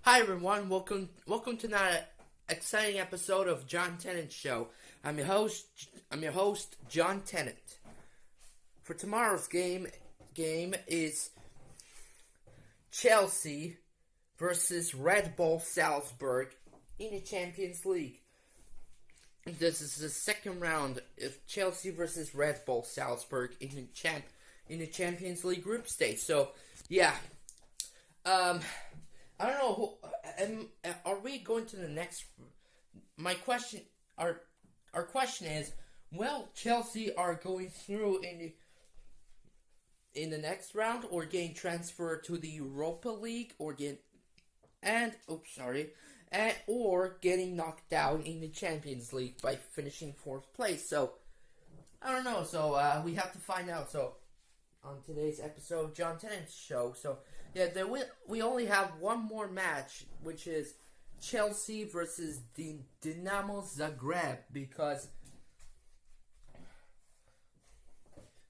Hi everyone, welcome to another exciting episode of John Tennant Show. I'm your host John Tennant. For tomorrow's game is Chelsea versus Red Bull Salzburg in the Champions League. This is the second round of Chelsea versus Red Bull Salzburg in the Champions League group stage. So yeah, I don't know. Are we going to the next? Our question is: will Chelsea are going through in the next round, or getting transferred to the Europa League, or or getting knocked down in the Champions League by finishing fourth place? So I don't know. So we have to find out. So on today's episode of John Tennant's Show. So yeah, we only have one more match, which is Chelsea versus Dinamo Zagreb, because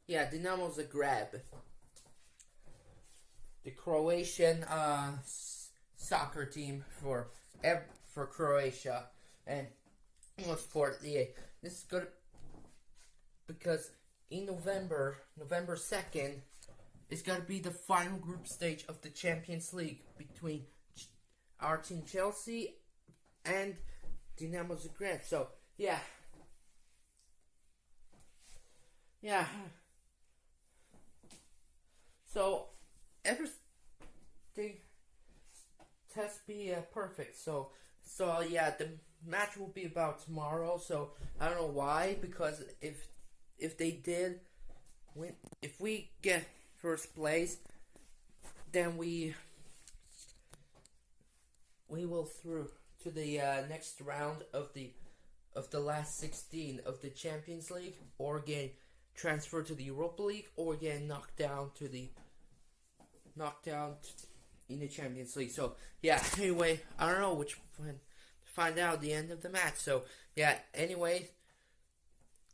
Dinamo Zagreb, the Croatian soccer team for Croatia, and this is good because in November 2nd, it's going to be the final group stage of the Champions League between our team Chelsea and Dinamo Zagreb. So, yeah. So, everything has to be perfect. So, the match will be about tomorrow. So, I don't know why, because if they did win, if we get first place, then we will through to the next round of the last 16 of the Champions League, or again transferred to the Europa League, or again knocked down in the Champions League. So yeah, anyway, I don't know which one to find out at the end of the match. So yeah, anyway,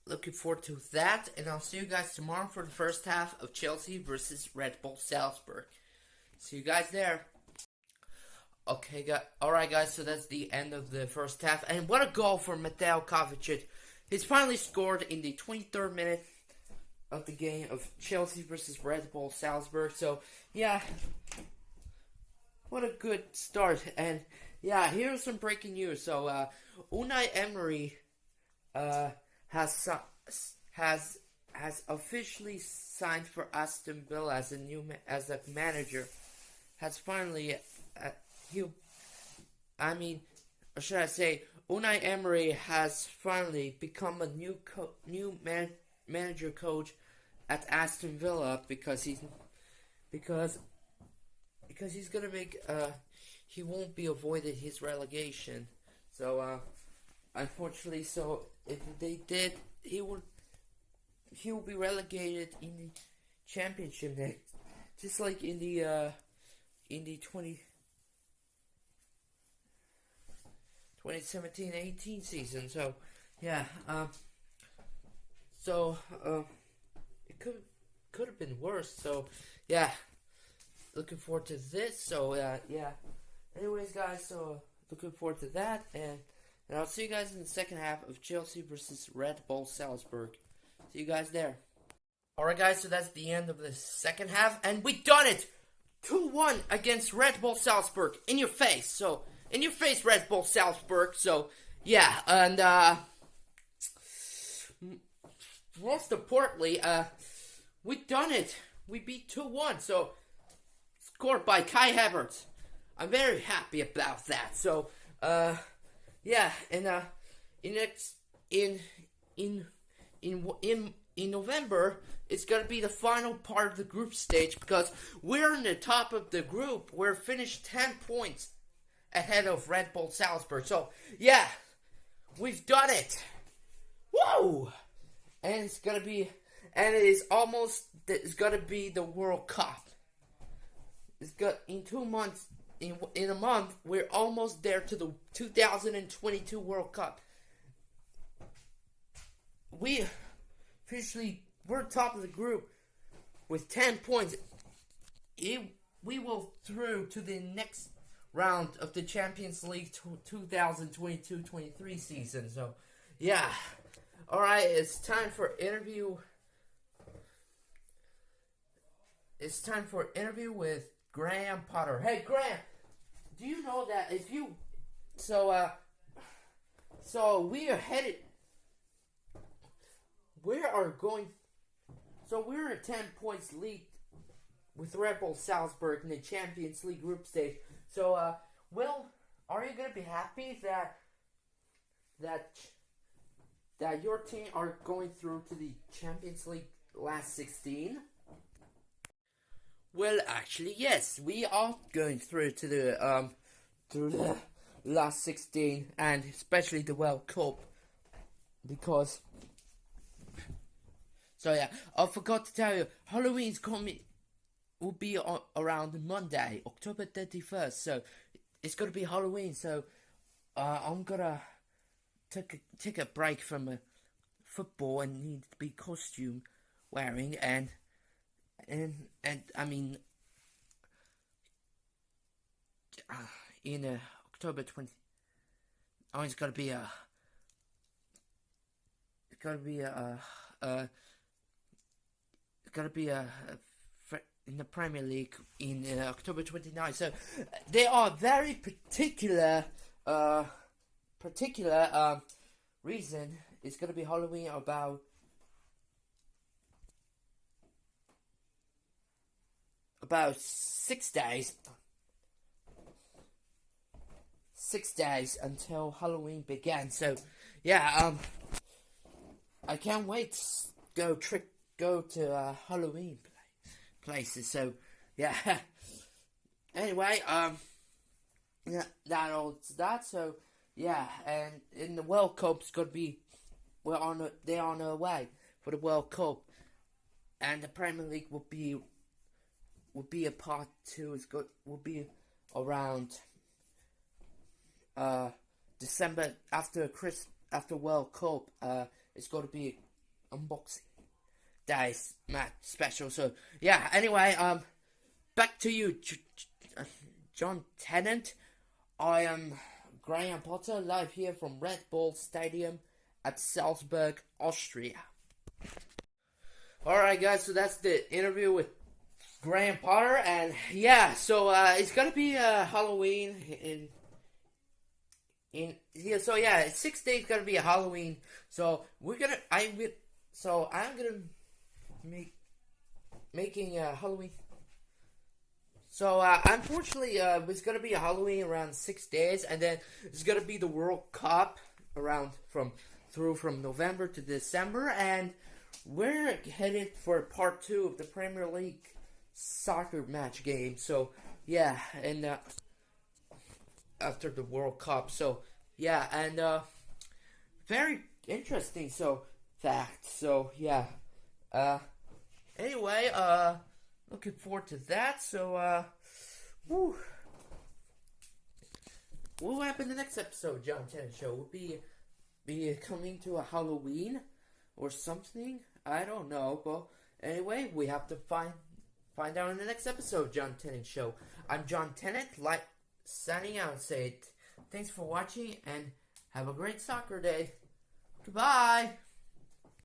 looking forward to that, and I'll see you guys tomorrow for the first half of Chelsea versus Red Bull Salzburg. See you guys there. Okay, alright guys, so that's the end of the first half, and what a goal for Mateo Kovacic. He's finally scored in the 23rd minute of the game of Chelsea versus Red Bull Salzburg. So, yeah, what a good start. And, yeah, here's some breaking news. So, Unai Emery has officially signed for Aston Villa as a manager. Has finally Unai Emery has finally become a new manager coach at Aston Villa, because he's gonna make he won't be avoided his relegation. So unfortunately, so if they did, he will be relegated in the championship next, just like in the 2017-18 season. So yeah, it could have been worse. So yeah, looking forward to this. So yeah. Anyways, guys, so looking forward to that, and I'll see you guys in the second half of Chelsea versus Red Bull Salzburg. See you guys there. Alright guys, so that's the end of the second half, and we done it! 2-1 against Red Bull Salzburg. In your face. So, in your face, Red Bull Salzburg. So, yeah, and most importantly, we done it. We beat 2-1. So, scored by Kai Havertz. I'm very happy about that. So, yeah, and in November, it's gonna be the final part of the group stage, because we're in the top of the group. We're finished 10 points ahead of Red Bull Salzburg. So yeah, we've done it. Whoa! And it's gonna be the World Cup. In 2 months. In a month, we're almost there to the 2022 World Cup. We're top of the group with 10 points. We will through to the next round of the Champions League 2022-23 season. So, yeah. Alright, it's time for interview. It's time for interview with Graham Potter. Hey, Graham, do you know that if you... So we are headed... We are going... So we're in 10 points lead with Red Bull Salzburg in the Champions League group stage. So, Will, are you gonna be happy that your team are going through to the Champions League last 16? Well, actually, yes, we are going through to the last 16, and especially the World Cup, because. So yeah, I forgot to tell you, Halloween's coming. Will be around Monday, October 31st. So it's gonna be Halloween. So I'm gonna take a break from football and need to be costume wearing and I mean in October 20. Oh, it's gotta be in the Premier League in October 29th. So they are very particular reason. It's gonna be Halloween about 6 days. 6 days until Halloween began. So yeah, I can't wait to go to Halloween places. So yeah. Anyway, yeah, that. So yeah, and in the World Cup, it's gonna be they're on their way for the World Cup, and the Premier League will be a part 2. Will be around December after World Cup. It's going to be unboxing days match special. So yeah. Anyway, back to you, John Tennant. I am Graham Potter, live here from Red Bull Stadium at Salzburg, Austria. Alright guys, so that's the interview with Graham Potter, and yeah, so it's gonna be Halloween in 6 days gonna be a Halloween. So I'm gonna making Halloween. So unfortunately, it's gonna be a Halloween around 6 days, and then it's gonna be the World Cup around from November to December, and we're headed for part 2 of the Premier League soccer match game. So yeah, and after the World Cup. So yeah, and very interesting fact. So yeah. Anyway, looking forward to that. So what will happen in the next episode? John Tennant Show will be coming to a Halloween or something. I don't know, but anyway, we have to find out in the next episode. John Tennant Show. I'm John Tennant, signing out. Say it. Thanks for watching and have a great soccer day. Goodbye.